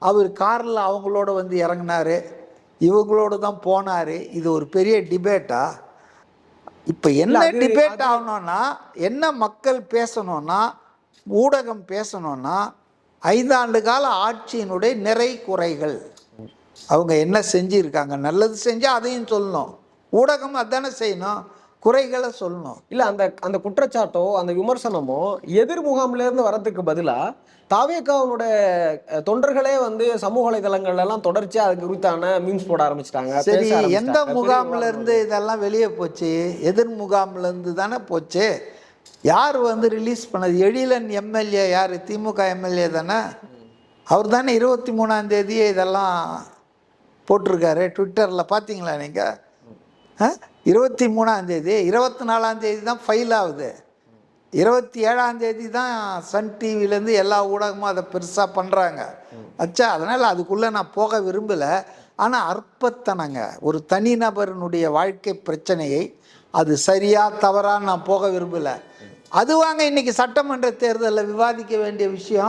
அவர் காரில் அவங்களோட வந்து இறங்கினார், இவங்களோட தான் போனார். இது ஒரு பெரிய டிபேட்டா? இப்போ என்ன டிபேட் ஆகணும்னா, என்ன மக்கள் பேசணும்னா, ஊடகம் பேசணும்னா, 5 ஆண்டு கால ஆட்சியினுடைய நிறை குறைகள், அவங்க என்ன செஞ்சுருக்காங்க, நல்லது செஞ்சால் அதையும் சொல்லணும். ஊடகம் அதானே செய்யணும், குறைகளை சொல்லணும். இல்லை, அந்த அந்த குற்றச்சாட்டோ அந்த விமர்சனமோ எதிர் முகாம்லேருந்து வரதுக்கு பதிலாக தாவேக்காவுடைய தொண்டர்களே வந்து சமூக வலைதளங்கள்ல எல்லாம் தொடர்ச்சியா அதுக்கு குறித்தான மீம்ஸ் போட ஆரம்பிச்சிட்டாங்க. சரி, எந்த முகாம்ல இருந்து இதெல்லாம் வெளியே போச்சு? எதிர் முகாம்ல இருந்து தானே போச்சு. யார் வந்து ரிலீஸ் பண்ணது? எழிலன் எம்எல்ஏ யார்? திமுக எம்எல்ஏ தானே. அவர் தானே 23ஆம் தேதியே இதெல்லாம் போட்டிருக்காரு ட்விட்டரில். பார்த்தீங்களா நீங்கள்? 23ஆம் தேதி, 24ஆம் தேதி தான் ஃபைல் ஆகுது. 27ஆம் தேதி தான் சன் டிவிலேருந்து எல்லா ஊடகமும் அதை பெருசாக பண்ணுறாங்க. அச்சா, அதனால் அதுக்குள்ளே நான் போக விரும்பலை. ஆனால் அற்பத்தனங்க, ஒரு தனிநபரினுடைய வாழ்க்கை பிரச்சனையை அது சரியா தவறான்னு நான் போக விரும்பலை. அது வாங்க இன்றைக்கி சட்டமன்ற தேர்தலில் விவாதிக்க வேண்டிய விஷயம்.